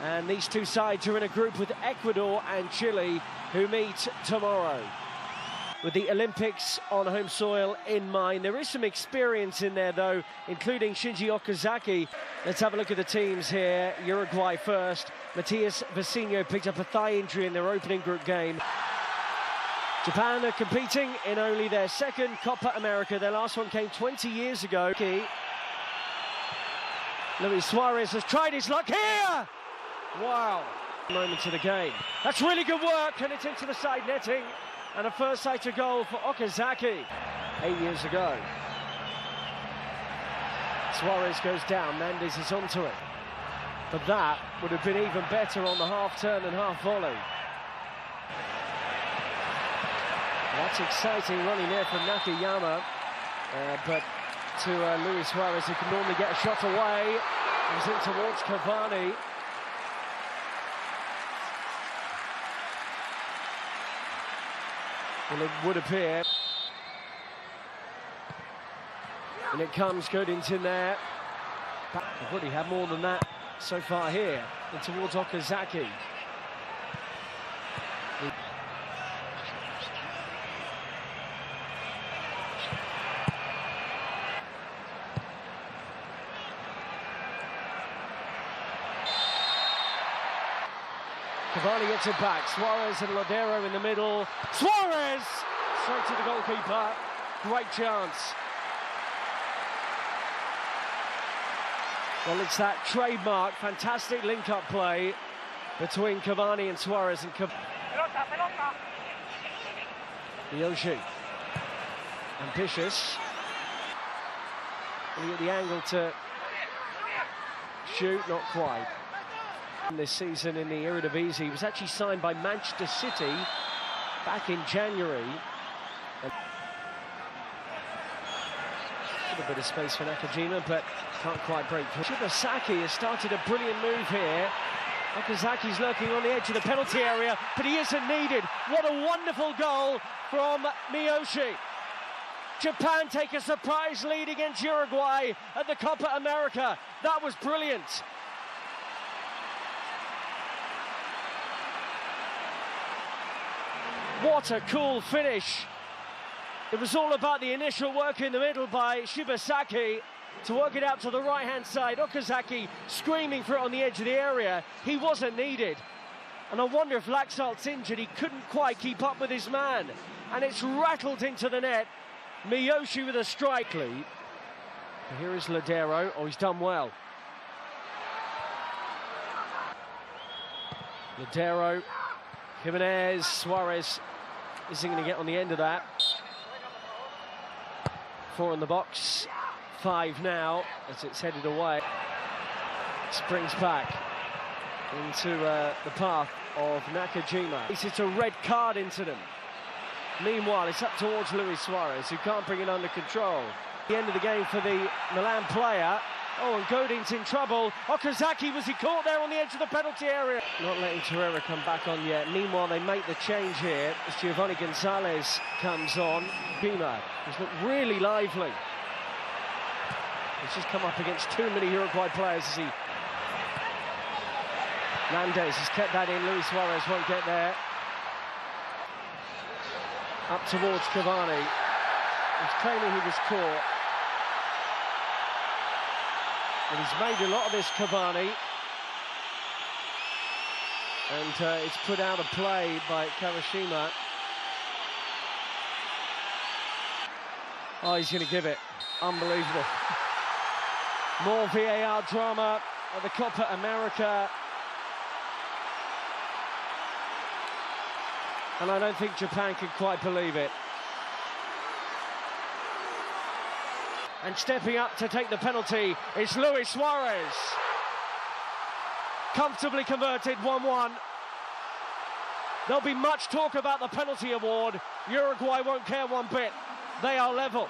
And these two sides are in a group with Ecuador and Chile, who meet tomorrow. With the Olympics on home soil in mind, there is some experience in there though, including Shinji Okazaki. Let's have a look at the teams here. Uruguay first. Matias Vecino picked up a thigh injury in their opening group game. Japan are competing in only their second Copa America. Their last one came 20 years ago. Luis Suarez has tried his luck here! Wow. Moment of the game. That's really good work, and it's into the side netting. And a first sighter goal for Okazaki 8 years ago. Suarez goes down, Mendes is onto it. But that would have been even better on the half turn and half volley. That's exciting running there from Nakayama. But to Luis Suarez, who can normally get a shot away. He's in towards Cavani. Well, it would appear. And it comes, Godin's in there. They've already had more than that so far here. And towards Okazaki. Cavani gets it back. Suarez and Ladero in the middle. Suarez! Straight to the goalkeeper. Great chance. Well, it's that trademark, fantastic link-up play between Cavani and Suarez and Miyoshi. Ambitious. Looking at the angle to shoot, not quite. This season in the Eredivisie, he was actually signed by Manchester City back in January. A bit of space for Nakajima, but can't quite break through. Shibasaki has started a brilliant move here. Okazaki's lurking on the edge of the penalty area, but he isn't needed. What a wonderful goal from Miyoshi. Japan take a surprise lead against Uruguay at the Copa America. That was brilliant. What a cool finish. It was all about the initial work in the middle by Shibasaki to work it out to the right-hand side. Okazaki screaming for it on the edge of the area. He wasn't needed. And I wonder if Laxalt's injured. He couldn't quite keep up with his man. And it's rattled into the net. Miyoshi with a strike lead. Here is Ladero. Oh, he's done well. Ladero. Jimenez, Suarez isn't going to get on the end of that. 4 in the box, 5 now as it's headed away. Springs back into the path of Nakajima. It's a red card incident. Meanwhile, it's up towards Luis Suarez, who can't bring it under control. The end of the game for the Milan player. Oh, and Godin's in trouble. Okazaki, was he caught there on the edge of the penalty area? Not letting Torreira come back on yet. Meanwhile, they make the change here as Giovanni Gonzalez comes on. Bima, who's looked really lively. He's just come up against too many Uruguay players as he... Landes has kept that in. Luis Suarez won't get there. Up towards Cavani. He's claiming he was caught. And he's made a lot of this, Cavani. And it's put out of play by Kawashima. Oh, he's going to give it. Unbelievable. More VAR drama at the Copa America. And I don't think Japan can quite believe it. And stepping up to take the penalty is Luis Suarez. Comfortably converted, 1-1. There'll be much talk about the penalty award. Uruguay won't care one bit. They are level.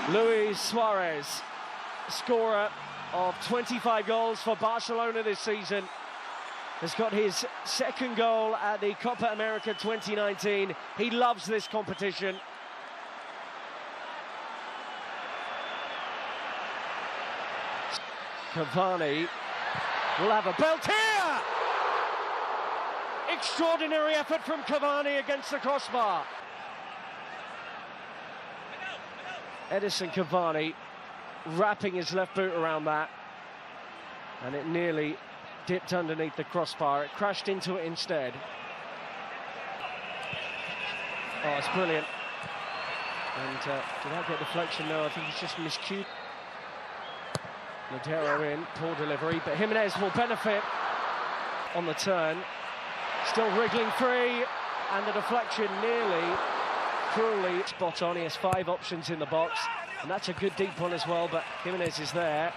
Luis Suarez, scorer of 25 goals for Barcelona this season, has got his second goal at the Copa America 2019. He loves this competition. Cavani will have a belt here! Extraordinary effort from Cavani against the crossbar. Edison Cavani wrapping his left boot around that, and it nearly dipped underneath the crossbar. It crashed into it instead. Oh, it's brilliant. And did that get deflection? No, I think he's just miscued. Ladero in, poor delivery, but Jimenez will benefit on the turn. Still wriggling free, and the deflection nearly, cruelly spot on. He has 5 options in the box, and that's a good deep one as well, but Jimenez is there.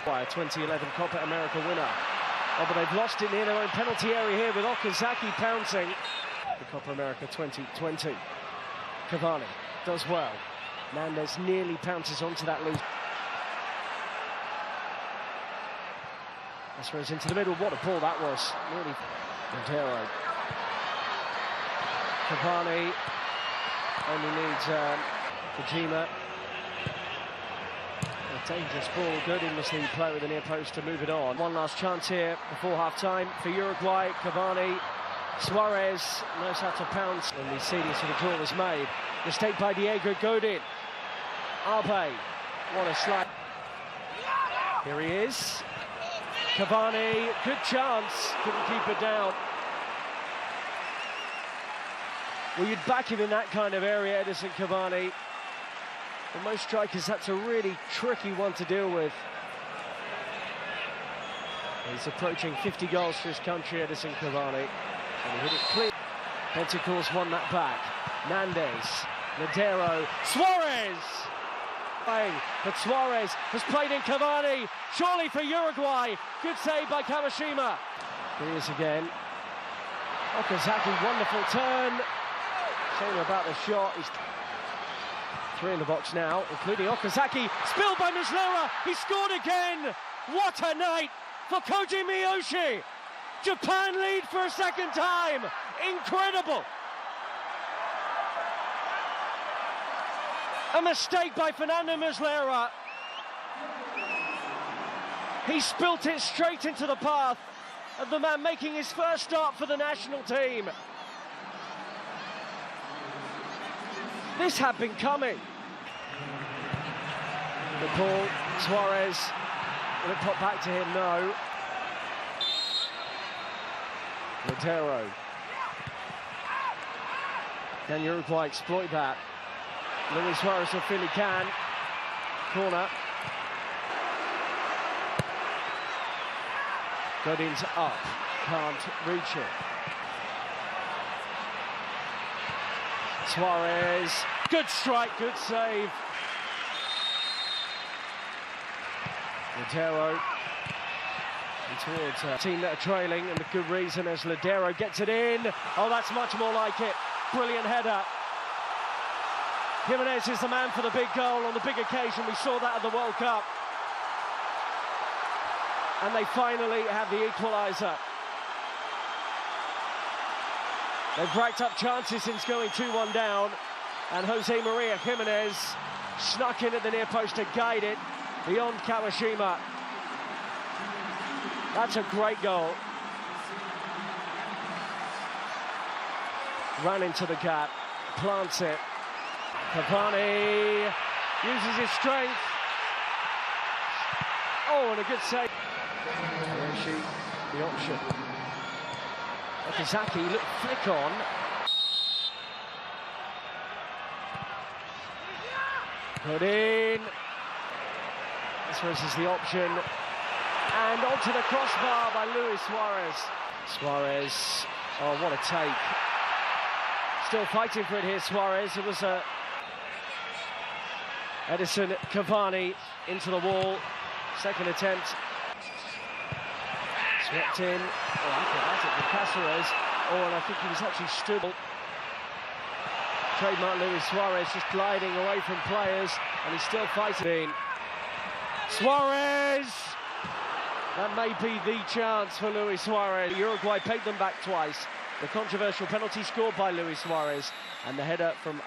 By a 2011 Copa America winner. Oh, but they've lost it near their own penalty area here with Okazaki pouncing. The Copa America 2020. Cavani does well. Mendes nearly pounces onto that loose. This goes into the middle. What a ball that was. Nearly. Montero. Cavani only needs Kojima. A dangerous ball. Good in the play with the near post to move it on. One last chance here before half-time for Uruguay. Cavani. Suarez knows how to pounce. And we see this sort of draw was made. Mistake by Diego Godin. Arbe. What a slide. Here he is. Cavani, good chance, couldn't keep it down. Well, you'd back him in that kind of area, Edison Cavani. For most strikers, that's a really tricky one to deal with. He's approaching 50 goals for his country, Edison Cavani. And he hit it clean. Pentacles won that back. Mendes, Ladero, Suarez! But Suarez has played in Cavani, surely for Uruguay. Good save by Kawashima. Here he is again. Okazaki, wonderful turn. Shame about the shot. He's 3 in the box now, including Okazaki. Spilled by Muslera. He scored again. What a night for Koji Miyoshi. Japan lead for a second time. Incredible. A mistake by Fernando Muslera. He spilt it straight into the path of the man making his first start for the national team. This had been coming. The ball, Suarez, will it pop back to him? No. Ladero. Can Uruguay exploit that? Luis Suarez will feel he can. Corner. Godin's up. Can't reach it. Suarez. Good strike, good save. Ladero. And towards a team that are trailing, and with good reason as Ladero gets it in. Oh, that's much more like it. Brilliant header. Jimenez is the man for the big goal on the big occasion. We saw that at the World Cup. And they finally have the equaliser. They've racked up chances since going 2-1 down. And Jose Maria Jimenez snuck in at the near post to guide it beyond Kawashima. That's a great goal. Ran into the gap, plants it. Cavani uses his strength. Oh, and a good save. Hiroshi, the option. Okazaki, look, flick on. Put in. This is the option. And onto the crossbar by Luis Suarez. Suarez, oh, what a take. Still fighting for it here, Suarez. It was a Edison Cavani into the wall. Second attempt. Swept in. Oh, acrobatic with Cáceres. Oh, and I think he was actually stood. Trademark Luis Suarez just gliding away from players, and he's still fighting. Suarez! That may be the chance for Luis Suarez. Uruguay paid them back twice. The controversial penalty scored by Luis Suarez, and the header from